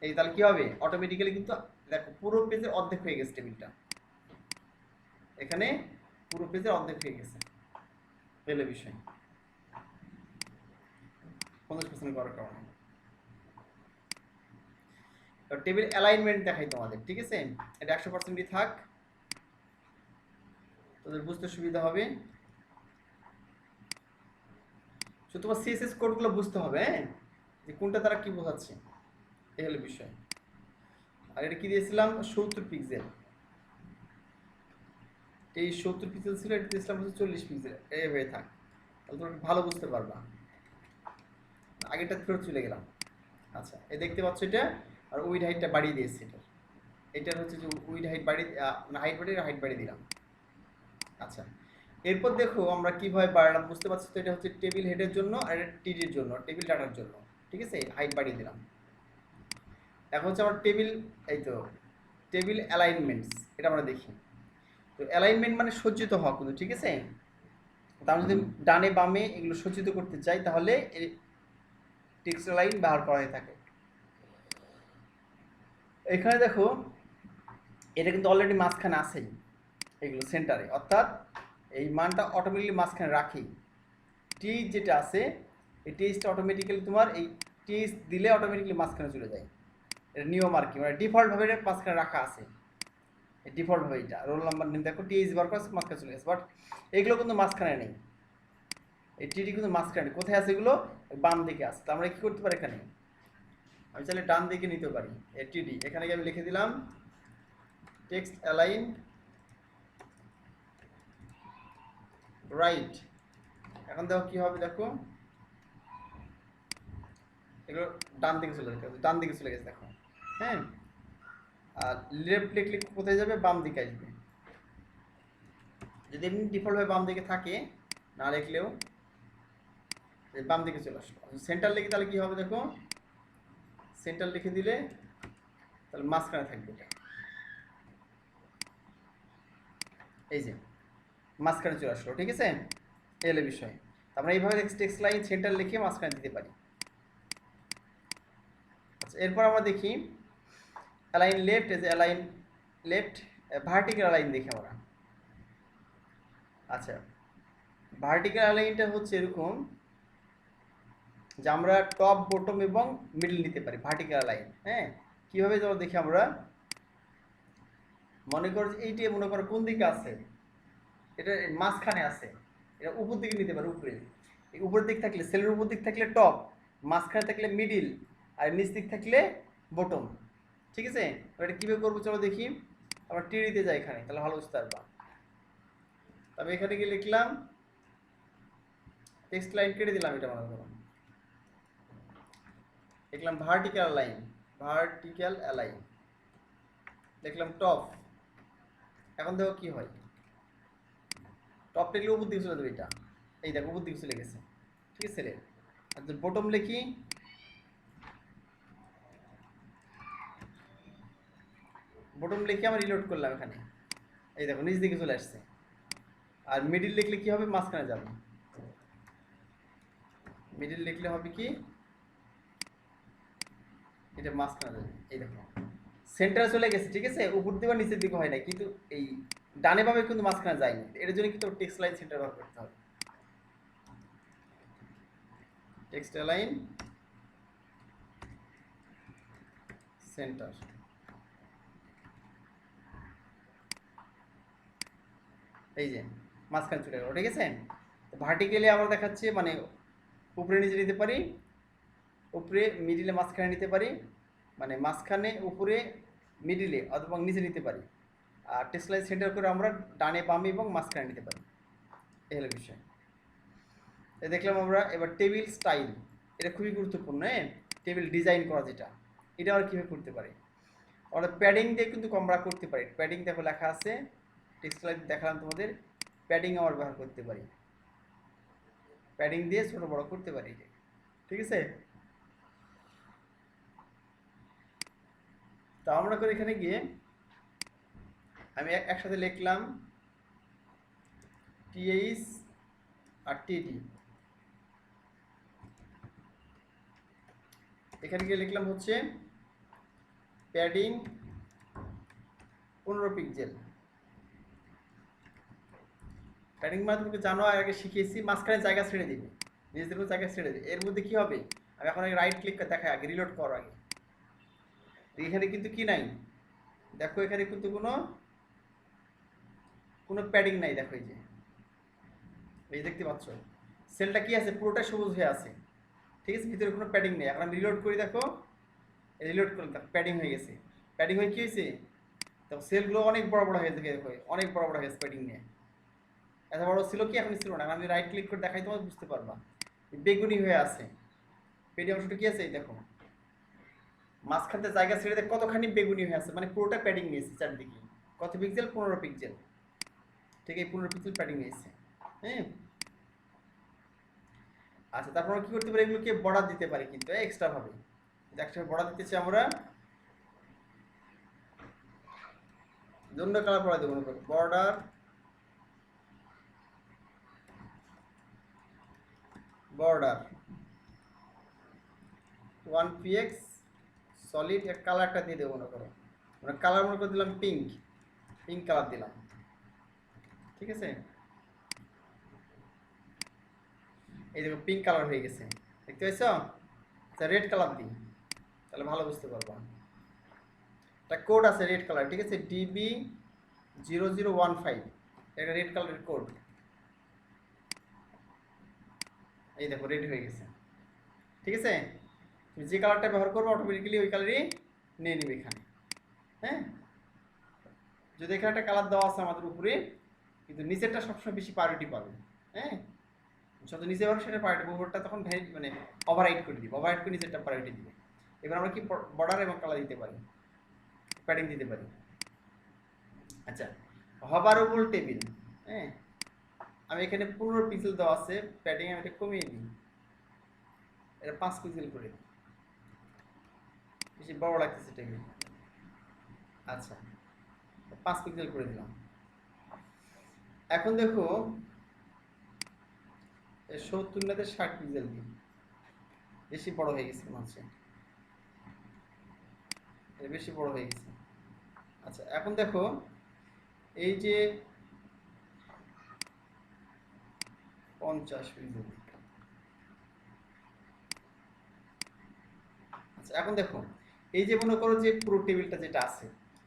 Speaker 1: এই তাহলে কি হবে অটোমেটিক্যালি কিন্তু দেখো পুরো পেজের অর্ধেক হয়ে গেছে টেবিলটা, এখানে পুরো পেজের অর্ধেক হয়ে গেছে। এলো বিষয় 50% করার কারণে। টেবিল অ্যালাইনমেন্ট দেখাই তোমাদের, ঠিক আছে? এটা 100%ই থাক, তোদের বুঝতে সুবিধা হবে। তো তোমার সিএসএস কোডগুলো বুঝতে হবে, হ্যাঁ, যে কোনটা তারা কি বোঝাচ্ছে, এই হলো বিষয়। আর এটা কি দিয়েছিলাম 70 পিক্সেল, এই 70 পিক্সেল ছিল, এটা দিয়েছিলাম হচ্ছে 40 পিক্সেল। এইভাবে থাক, তাহলে তোমরা ভালো বুঝতে পারবা। আগেরটা ফেরত চলে গেলাম। আচ্ছা, এই দেখতে পাচ্ছ এটা, আর উইড হাইটটা বাড়িয়ে দিয়েছি এটা, এটার হচ্ছে যে উইড হাইট বাড়িয়ে মানে হাইট বাড়িয়ে দিলাম। আচ্ছা, এরপর দেখো আমরা কিভাবে বাড়ালাম, বুঝতে পারছি তো? এটা হচ্ছে টেবিল হেডের জন্য আর এটা টিডির জন্য, টেবিল ডাটার জন্য, ঠিক আছে? হাইট বাড়িয়ে দিলাম। এখন হচ্ছে আমার টেবিল, এই তো টেবিল অ্যালাইনমেন্টস, এটা আমরা দেখি। তো অ্যালাইনমেন্ট মানে সজ্জিত হওয়া কিন্তু, ঠিক আছে? তা আমরা যদি ডানে বামে এগুলো সজ্জিত করতে চাই তাহলে টেক্সট লাইন ব্যবহার করা হয়ে থাকে। এখানে দেখো এটা কিন্তু অলরেডি মাঝখানে আছেই, এগুলো সেন্টারে, অর্থাৎ এই মানটা অটোমেটিক্যালি মাঝখানে রাখি। টিএইচ যেটা আছে এই টিএইচটা অটোমেটিক্যালি তোমার এই টিএইচ দিলে অটোমেটিক্যালি মাঝখানে চলে যায়, এটা নিয়ম আর কি, মানে ডিফল্টভাবে এটা মাঝখানে রাখা আছে, ডিফল্টভাবে এটা রোল নাম্বার নেম দেখো টিএইচ বার করে মাঝখানে চলে গেছে, বাট এগুলো কিন্তু মাঝখানে নেই, এই টিডি কিন্তু মাঝখানে নেই। কোথায় আছে এগুলো? বাম দিকে আছে। তো আমরা কি করতে পারি এখানে, আমি চাইলে ডান দিকে নিতে পারি এই টিডি, এখানে গিয়ে আমি লিখে দিলাম টেক্সট অ্যালাইন রাইট। এখন দেখো কি হবে, দেখো এগুলো ডান দিকে চলে গেছে, ডান দিকে চলে গেছে দেখো, হ্যাঁ। আর লেফট লিখলে কোথায় যাবে? বাম দিকে আসবে। যদি এমনি ডিফল্টভাবে বাম দিকে থাকে, না লিখলেও বাম দিকে চলে আসলো। সেন্টার লিখে তাহলে কি হবে দেখো, সেন্টার লিখে দিলে তাহলে মাঝখানে থাকবে এটা, এই যে মাঝখানে চলে আসলো, ঠিক আছে? এলে বিষয় আমরা এইভাবে টেক্সট লাইন সেন্টার লিখে মাঝখানে দিতে পারি। আচ্ছা, এরপর আমরা দেখি অ্যালাইন লেফট, এই যে অ্যালাইন লেফট ভার্টিক্যাল অ্যালাইন দেখি আমরা। আচ্ছা, ভার্টিক্যাল অ্যালাইনটা হচ্ছে এরকম যে আমরা টপ বটম এবং মিডল নিতে পারি ভার্টিক্যাল অ্যালাইন, হ্যাঁ। কীভাবে যেন দেখি আমরা, মনে করো যে এইটা মনে করো কোন দিকে আছে, এটা মাঝখানে আছে, এটা উপর দিকে নিতে পারে, উপরে, উপর দিক থাকলে সেলের উপর দিক থাকলে টপ, মাঝখানে থাকলে মিডিল, আর নিচ দিক থাকলে বটম, ঠিক আছে? এটা কীভাবে করবো চলো দেখি। আমরা টিডিতে যাই এখানে, তাহলে ভালো বুঝতে পারবা। তবে এখানে গিয়ে লিখলাম টেক্সট লাইন কেটে দিলাম, এটা মনে করো লিখলাম ভার্টিক্যাল লাইন, ভার্টিক্যাল অ্যালাইন, দেখলাম টপ। এখন দেখো কি হয়, টপ লিখলে উপর দিকে চলে যাবে, এটা এই দেখো উপর দিকে চলে গেছে, ঠিক আছে? আর যদি বটম লিখি, বটম লিখে আমরা রিলোড করলাম এখানে, এই দেখো নিচ দিকে চলে আসছে। আর মিডিল লিখলে কি হবে? মাঝখানে যাবে। মিডিল লিখলে হবে কি, এটা মাঝখানে যাবে, এই দেখো সেন্টারে চলে গেছে, ঠিক আছে? উপর দিকে বা নিচের দিকে হয় না, কিন্তু এই ডানে বামে কিন্তু মাঝখানে যায়নি, এর জন্য কিন্তু টেক্সট লাইন সেন্টার ব্যবহার করতে হবে। টেক্সট লাইন সেন্টার, এই যে মাঝখানে চলে গেল, ঠিক আছে? ভার্টিক্যালি আমরা দেখাচ্ছি, মানে উপরে নিচে নিতে পারি, উপরে মিডিলে মাঝখানে নিতে পারি, মানে মাঝখানে উপরে মিডিলে অথবা নিচে নিতে পারি। আর টেক্সট লাইন সেন্টার করে আমরা ডানে বামে এবং মাঝখানে নিতে পারি, এই হলো বিষয়। দেখলাম আমরা। এবার টেবিল স্টাইল, এটা খুবই গুরুত্বপূর্ণ, হ্যাঁ। টেবিল ডিজাইন করা যেটা, এটা আমরা কীভাবে করতে পারি, আমরা প্যাডিং দিয়ে কিন্তু আমরা করতে পারি। প্যাডিং দেখো লেখা আছে, টেক্সট লাইন দেখালাম তোমাদের, প্যাডিং আমরা ব্যবহার করতে পারি, প্যাডিং দিয়ে ছোটো বড়ো করতে পারি, ঠিক আছে? তো আমরা করে এখানে গিয়ে আমি একসাথে লিখলাম টিএইচ আর টিডি, এখানে গিয়ে লিখলাম হচ্ছে প্যাডিং 15 পিক্সেল। প্যাডিং মানে তুমি জানো, আগে শিখিয়েছি, মাঝখানে জায়গা ছেড়ে দিবে, নিজেদের কোনো জায়গা ছেড়ে দিবে। এর মধ্যে কি হবে, আমি এখন রাইট ক্লিক করে দেখাই, আগে রিলোড করো আগে। এখানে কিন্তু কি নাই দেখো, এখানে কিন্তু কোনো প্যাডিং নাই। দেখো এই দেখতে পাচ্ছ সেলটা কি আছে, পুরোটা সবুজ হয়ে আছে, ঠিক আছে, ভিতরে কোনো প্যাডিং নেই। এখন আমি রিলোড করি, দেখো রিলোড করলাম, দেখো প্যাডিং হয়ে গেছে। প্যাডিং হয়ে কি হয়েছে, দেখো সেলগুলো অনেক বড় বড় হয়ে গেছে, অনেক বড় বড় হয়ে গেছে প্যাডিং নিয়ে। এত বড় ছিল কি, এখন ছিল না। আমি রাইট ক্লিক করে দেখাই, তোমার বুঝতে পারবা বেগুনি হয়ে আছে। পেডি অংশটা কি আছে, এই দেখো মাঝখানতে জায়গা ছেড়ে দেখ কতখানি বেগুনি হয়ে আছে, মানে পুরোটা প্যাডিং নিয়েছে চারদিকে। কত পিক্সেল, 15 পিক্সেল। ঠিক, এই 15 পিক্সেল প্যাডিং নিয়েছে। হ্যাঁ, আচ্ছা, তারপর কি করতে পারি, এগুলোকে বর্ডার দিতে পারি কিন্তু এক্সট্রা ভাবে। একসাথে বর্ডার দিতেছি আমরা, জন্য কালার পড়া দেবো, বর্ডার বর্ডার 1px সলিড, এক কালারটা দিয়ে দেবো মনে করো, মানে কালার মনে করে দিলাম পিঙ্ক কালার দিলাম, ঠিক আছে। এই দেখো পিঙ্ক কালার হয়ে গেছে, দেখতে পাচ্ছ। আচ্ছা, রেড কালার দিই, তাহলে ভালো বুঝতে পারবো। একটা কোড আছে রেড কালার, ঠিক আছে, DB0015, এটা রেড কালারের কোড। এই দেখো রেড হয়ে গেছে, ঠিক আছে। তুমি যে কালারটা ব্যবহার করবো অটোমেটিক্যালি ওই কালারই নিয়ে নিবে এখানে। হ্যাঁ, যদি এখানে একটা কালার দেওয়া আছে আমাদের উপরে, কিন্তু নিচেরটা সবসময় বেশি প্রায়োরিটি পাবে। হ্যাঁ, যত নিচে পাবে সেটা প্রায়োরিটি, উপরটা তখন মানে ওভাররাইড করে দিবে, ওভাররাইড করে নিচেরটা প্রায়োরিটি দিবে। এবার আমরা কি বর্ডার এবং কালার দিতে পারি, প্যাডিং দিতে পারি। আচ্ছা, হভারেবল টেবিল। হ্যাঁ, আমি এখানে 15 পিক্সেল দেওয়া আছে, প্যাডিং আমি এটা কমিয়ে দিই, এটা 5 পিক্সেল করে দিই, বেশি বড় লাগতেছে টেবিল। আচ্ছা, 5 পিক্সেল করে দিলাম। এখন দেখো 70 নাতে 60 পিক্সেল দিই, বেশি বড় হয়ে গেছে মনে হচ্ছে, বেশি বড় হয়ে গেছে। আচ্ছা, এখন দেখো এই যে 50 পিক্সেল। আচ্ছা, এখন দেখো এই যে মনে করো যে পুরো টেবিলটা যেটা আছে,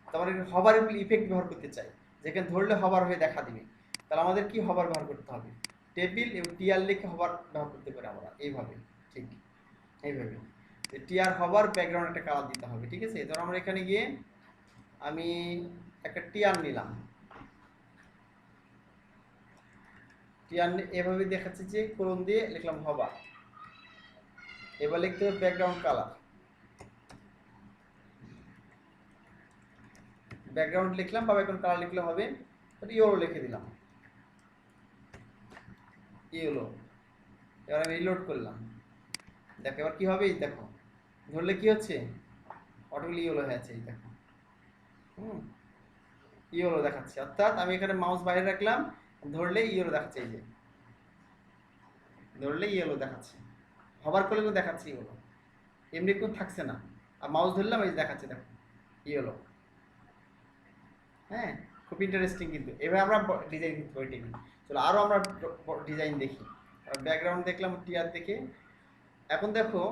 Speaker 1: তারপরে হভারেবল ইফেক্ট ব্যবহার করতে চাই, যেখানে ধরলে হভার হয়ে দেখা দিবে, তাহলে আমাদের কি হভার ব্যবহার করতে হবে, টেবিল এবং টিআর লিখে হভার ব্যবহার করতে পারি আমরা এইভাবে। ঠিক এইভাবে টিআর হভার ব্যাকগ্রাউন্ড একটা কালার দিতে হবে, ঠিক আছে। ধরো আমরা এখানে গিয়ে আমি একটা টিআর নিলাম, টিআর এভাবে দেখাচ্ছে যে কোলন দিয়ে লিখলাম হভার। এবার লিখতে হবে ব্যাকগ্রাউন্ড কালার, ব্যাকগ্রাউন্ড লিখলাম বা ব্যাকগ্রাউন্ড কালার লিখলে হবে, ইয়েলো লিখে দিলাম, ইয়েলো। এবার আমি রিলোড করলাম, দেখো এবার কি হবে, এই দেখো ধরলে কি হচ্ছে, অটোমেটিক ইয়েলো হয়ে আছে, এই দেখো ইয়েলো দেখাচ্ছে। অর্থাৎ আমি এখানে মাউস বাইরে রাখলাম, ধরলে ইয়েলো দেখাচ্ছে, এই যে ধরলে ইয়েলো দেখাচ্ছে, হবার করলে কিন্তু দেখাচ্ছে ইয়েলো, এমনি কোনো থাকছে না। আর মাউস ধরলাম, এই দেখাচ্ছে, দেখো ইয়েলো। হ্যাঁ, খুব ইন্টারেস্টিং কিন্তু। এবার আমরা ডিজাইন করতে পারি টেবিল। চলো আরও আমরা ডিজাইন দেখি। ব্যাকগ্রাউন্ড দেখলাম টিআর দেখে। এখন দেখো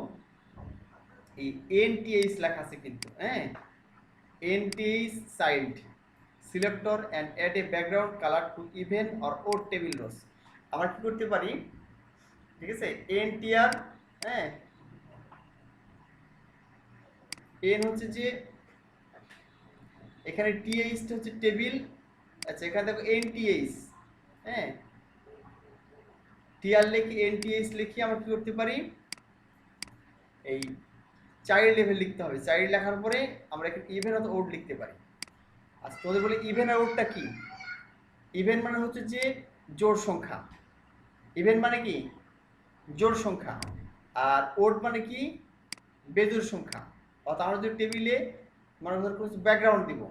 Speaker 1: এই এনটিএইচ লেখা আছে কিন্তু, হ্যাঁ, nth child selector and add a background colour to even or odd table rows. আমরা কি করতে পারি, ঠিক আছে, এনটিআর, হ্যাঁ, এন হচ্ছে যে এখানে টিএইচটা হচ্ছে টেবিল। আচ্ছা, এখানে দেখো এনটিএইচ, হ্যাঁ, টিআর লিখে এনটিএইচ লিখে আমরা কি করতে পারি, এই চাইল্ড লেভেল লিখতে হবে। চাইল্ড লেখার পরে আমরা এখানে ইভেন অথবা ওড লিখতে পারি। আচ্ছা, তোদের বলে ইভেন আর ওডটা কি, ইভেন মানে হচ্ছে যে জোড় সংখ্যা, ইভেন মানে কি জোড় সংখ্যা, আর ওড মানে কি বেজোড় সংখ্যা। অর্থাৎ আমরা যদি টেবিলে মানে ধর কোনো ব্যাকগ্রাউন্ড দিব,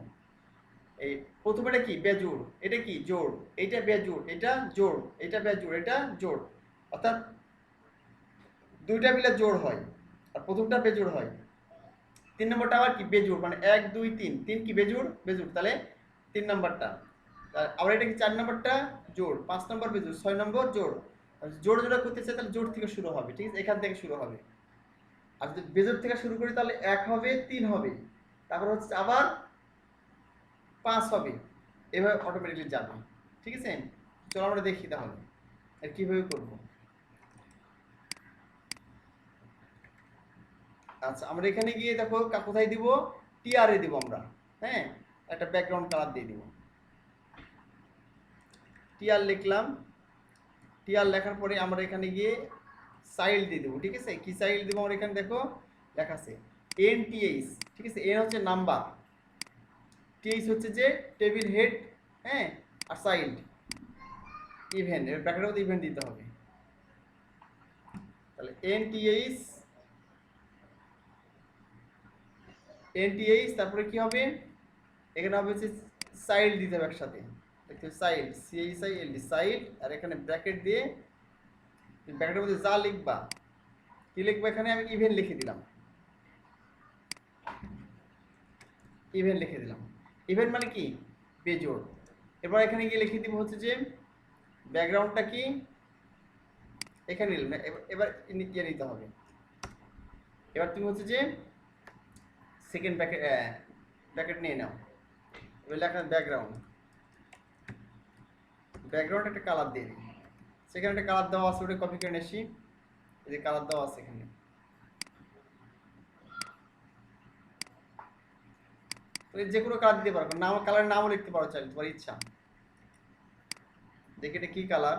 Speaker 1: এই প্রথমেটা কি বেজোড়, এটা কি জোড়, এইটা বেজোড়, এটা জোড়, এটা বেজোড়, এটা জোড়, অর্থাৎ দুইটা মিলে জোড় হয় আর প্রথমটা বেজোড় হয়। 3 নম্বরটা আবার কি বেজোড়, মানে 1 2 3, 3 কি বেজোড়, বেজোড়, তাহলে 3 নম্বরটা। আবার এটা কি 4 নম্বরটা জোড়, 5 নম্বর বেজোড়, 6 নম্বর জোড়। জোড় জোড়া করতে চাই তাহলে জোড় থেকে শুরু হবে, ঠিক আছে, এখান থেকে শুরু হবে। আর যদি বেজোড় থেকে শুরু করি তাহলে 1 হবে, 3 হবে, তারপর হচ্ছে আবার 5 হবে, এভাবে অটোমেটিকলি যাবে, ঠিক আছে। চলো আমরা দেখি তাহলে আর কিভাবে করব। আচ্ছা, আমরা এখানে গিয়ে দেখো কোথায় দিব, টিআরএ দিব আমরা, হ্যাঁ, একটা ব্যাকগ্রাউন্ড কালার দিয়ে দিব। টিআর লিখলাম, টিআর লেখার পরে আমরা এখানে গিয়ে সাইল দিয়ে দেবো, ঠিক আছে। কি সাইল দেবো আমরা এখানে দেখো লেখা আছে এনটিএইচ, ঠিক আছে। এন হচ্ছে নাম্বার, টিএইচ হচ্ছে যে টেবিল হেড, হ্যাঁ, আর চাইল্ড ইভেন্ট, এর ব্র্যাকেটের মধ্যে ইভেন্ট দিতে হবে। তাহলে এনটিএইচ, এনটিএইচ, তারপরে কি হবে, এখানে হবে হচ্ছে চাইল্ড দিতে হবে একসাথে, দেখতে চাইল্ড, সিএইচআইএলডি, চাইল্ড, আর এখানে ব্র্যাকেট দিয়ে ব্র্যাকেটের মধ্যে যা লিখবা, কি লিখবা, এখানে আমি ইভেন্ট লিখে দিলাম, ইভেন্ট লিখে দিলাম। ইভেন্ট মানে কি, বেজোড়। এবার এখানে গিয়ে লিখে দিব হচ্ছে যে ব্যাকগ্রাউন্ডটা কি, এখানে নিলাম, এবার নিয়ে নিতে হবে। এবার তুমি হচ্ছে যে সেকেন্ড ব্র্যাকেট, ব্র্যাকেট নিয়ে নাও, এবার লেখা ব্যাকগ্রাউন্ড, ব্যাকগ্রাউন্ড একটা কালার দিয়ে দিই, সেখানে একটা কালার দেওয়া আছে, ওটা কপি করে নিয়েছি, এই যে কালার দেওয়া আছে এখানে। যে কোনো কালার দিতে পারো, নাম কালারের নামও লিখতে পারো চাইলে, তোমার ইচ্ছা। দেখি এটা কি কালার,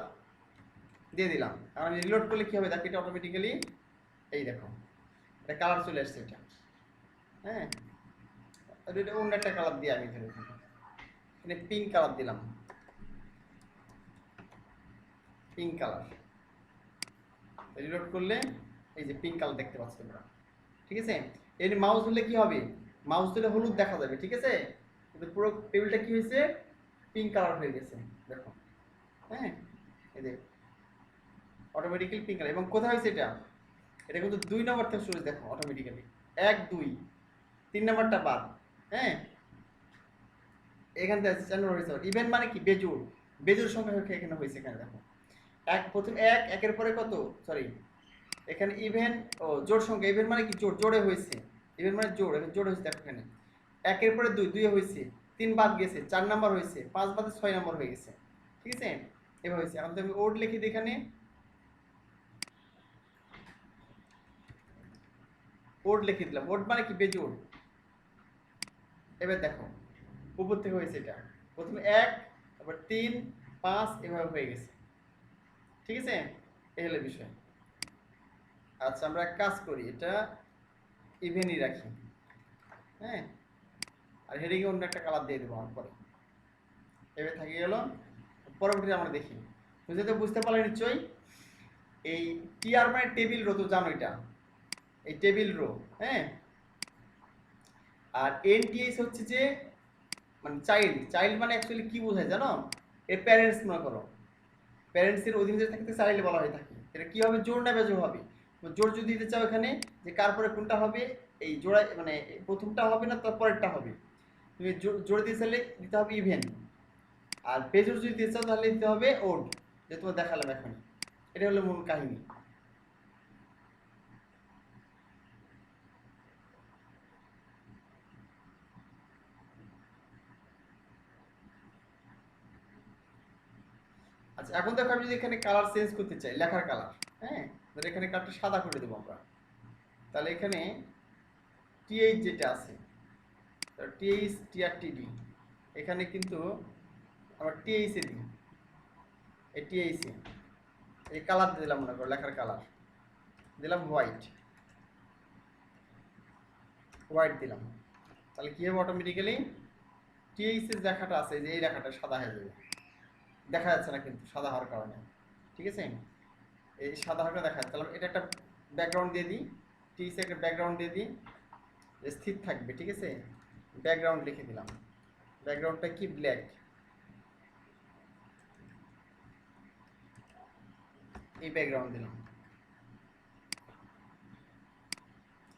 Speaker 1: দিয়ে দিলাম। কারণ রিলোড করলে কি হবে, দেখো এটা অটোমেটিক্যালি, এই দেখো এটা কালার চলে আসছে এটা, হ্যাঁ। এটা অন্য একটা কালার দিয়ে আমি ধরে এখানে পিঙ্ক কালার দিলাম, পিঙ্ক কালার, রিলোড করলে এই যে পিঙ্ক কালার দেখতে পাচ্ছ তোমরা, ঠিক আছে। এর মাউস ধরলে কি হবে, মাউস ধরলে হলুদ দেখা যাবে, ঠিক আছে, কিন্তু পুরো টেবিলটা কি হয়েছে, পিঙ্ক কালার হয়ে গেছে, দেখো, হ্যাঁ, এই যে অটোমেটিক্যালি পিঙ্ক কালার। এবং কোথায় হয়েছে এটা, এটা কিন্তু 2 নম্বর থেকে শুরু, দেখো অটোমেটিক্যালি 1 2, 3 নম্বরটা বাদ, হ্যাঁ, এখান থেকে 4 নম্বর হয়েছে। ইভেন্ট মানে কি, বেজোড়, বেজোড় সংখ্যা এখানে হয়েছে, এখানে দেখো এক, প্রথম এক, একের পরে কত, সরি, এখানে ইভেন্ট, ও জোড় সংখ্যা, ইভেন্ট মানে কি জোড়, জোড়ে হয়েছে, ইভেন্ট মানে জোড়, এখানে জোড় হয়েছে, দেখো এখানে একের পরে 2, 2 হয়েছে, 3 বাদ গেছে, 4 নাম্বার হয়েছে, 5 বাদে 6 নাম্বার হয়ে গেছে, ঠিক আছে, এভাবে হয়েছে। এখন আমি ওড লিখি দিই এখানে, ওড লিখে দিলাম, ওড মানে কি, বেজোড়। এবার দেখো উপর থেকে হয়েছে এটা, প্রথমে 1, তারপর 3 5 এভাবে হয়ে গেছে, ঠিক আছে, এই হলো বিষয়। আচ্ছা, আমরা এক কাজ করি, এটা ইভেনই রাখি, হ্যাঁ, আর হেডিংয়ে অন্য একটা কালার দিয়ে দেবো আমার পরে, এভাবে থাকি গেল। পরবর্তীতে আমরা দেখি, বুঝতে পারলে নিশ্চয়ই। এই টিআর মানে টেবিল রো, তো জানো এটা, এই টেবিল রো, হ্যাঁ। আর এনটিএস হচ্ছে যে মানে চাইল্ড, চাইল্ড মানে অ্যাকচুয়ালি কি বোঝায় জানো, এর প্যারেন্টস মনে করো, প্যারেন্টসের অধীনে থাকতে চাইল্ড বলা হয়ে থাকে। এটা কি হবে, জোর না বেজোড় হবে, জোর যদি দিতে চাও এখানে যে কার পরে কোনটা হবে, এই জোড়া মানে প্রথমটা হবে না, তারপরেরটা হবে, তুমি জোর দিয়ে চাইলে দিতে হবে ইভেন, আর বেজোড় যদি দিতে চাও তাহলে দিতে হবে ওড, যে তোমার দেখালাম এখন। এটা হলো মূল কাহিনী। আচ্ছা, এখন দেখো আমি যদি এখানে কালার চেঞ্জ করতে চাই, লেখার কালার, হ্যাঁ, ধর এখানে কালারটা সাদা করে দেবো আমরা, তাহলে এখানে টিএইচ যেটা আছে, টিএইচ টিআর টিডি, এখানে কিন্তু আমরা টিএইচে দিই, এই টিএইচে এই কালার দিলাম, মনে করো লেখার কালার দিলাম হোয়াইট, হোয়াইট দিলাম, তাহলে কি হবে, অটোমেটিক্যালি টিএইচের লেখাটা আছে যে এই লেখাটা সাদা হয়ে যাবে, দেখা যাচ্ছে না কিন্তু সাদা হওয়ার কারণে, ঠিক আছে, এই সাদা হওয়াটা দেখা যাচ্ছে। তাহলে এটা একটা ব্যাকগ্রাউন্ড দিয়ে দিই, টিএইচে একটা ব্যাকগ্রাউন্ড দিয়ে দিই, স্থির থাকবে, ঠিক আছে, ব্যাকগ্রাউন্ড লিখে দিলাম, ব্যাকগ্রাউন্ডটা কি, ব্ল্যাক, এই ব্যাকগ্রাউন্ড দিলাম,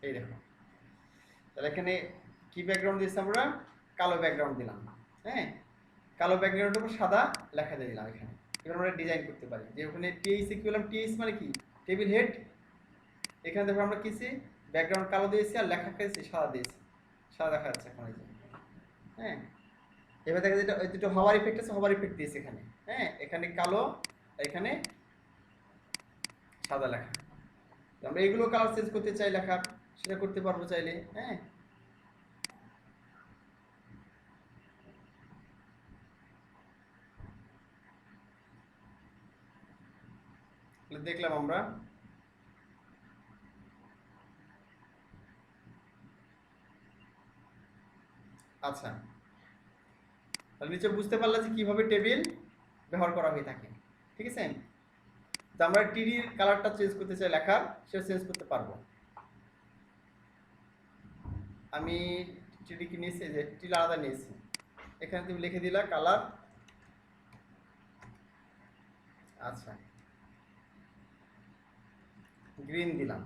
Speaker 1: এই দেখো তাহলে এখানে কি ব্যাকগ্রাউন্ড দিয়েছি আমরা? কালো ব্যাকগ্রাউন্ড দিলাম। হ্যাঁ, কালো ব্যাকগ্রাউন্ডের উপর সাদা লেখা দিয়ে দিলাম এখানে। এবার আমরা ডিজাইন করতে পারি যে ওখানে টিএইচ ইকুয়াল টিএইচ মানে কি? Table head. এখানে দেখো আমরা কিছু ব্যাকগ্রাউন্ড কালো দিয়েছি আর লেখা দিয়েছি সাদা দিয়েছি, সাদা দেখা যাচ্ছে এখন। হ্যাঁ, এবার দেখা যায় এটা দুটো হওয়ার ইফেক্ট আছে, হওয়ার ইফেক্ট দিয়েছে এখানে। হ্যাঁ, এখানে কালো, এখানে সাদা লেখা। আমরা এগুলো কালার চেঞ্জ করতে চাই লেখা, সেটা করতে পারবো চাইলে। হ্যাঁ, দেখলাম আমরা। আচ্ছা, তাহলে নিচে বুঝতে পারলাম যে কিভাবে টেবিল ব্যবহার করা হয়ে থাকে। ঠিক আছে, তো আমরা টিডির কালারটা চেঞ্জ করতে চাই লেখার, সেটা চেঞ্জ করতে পারবো। আমি টিডি কি নিয়েছি, যে টিল আলাদা নিয়েছি। এখানে তুমি লিখে দিলা কালার। আচ্ছা, গ্রিন দিলাম।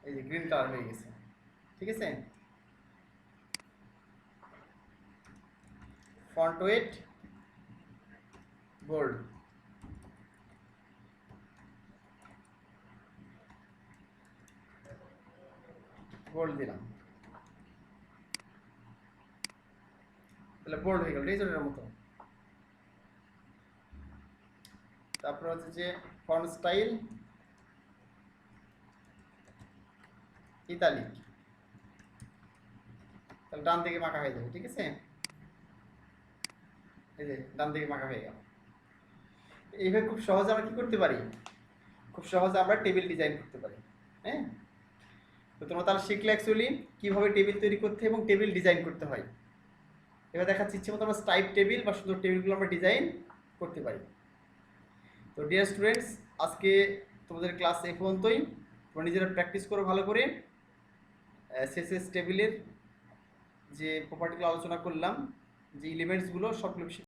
Speaker 1: এই যে গ্রিন কালার হয়ে গেছে। ঠিক আছে, ফন্ট ওয়েট বোল্ড। বোল্ড দিলাম, তাহলে বোল্ড হয়ে গেল রেজরের মতো। তারপর হচ্ছে যে ফন্ট স্টাইল ইতালিক, তাহলে ডান দিকে মাখা হয়ে যাবে। ঠিক আছে, এই যে ডান দিকে মাখা হয়ে গেল। এইভাবে খুব সহজে আমরা কি করতে পারি? খুব সহজে আমরা টেবিল ডিজাইন করতে পারি। হ্যাঁ, তো তোমরা তাহলে শিখলে অ্যাকচুয়ালি কীভাবে টেবিল তৈরি করতে এবং টেবিল ডিজাইন করতে হয়। এবার দেখাচ্ছি ইচ্ছে মতো আমরা স্টাইপ টেবিল বা সুন্দর টেবিলগুলো আমরা ডিজাইন করতে পারি। তো ডিয়ার স্টুডেন্টস, আজকে তোমাদের ক্লাস এই পর্যন্তই। তোমরা নিজেরা প্র্যাকটিস করো ভালো করে। সিএসএস টেবিলের যে প্রপার্টিগুলো আলোচনা করলাম, যে এলিমেন্টসগুলো সবগুলো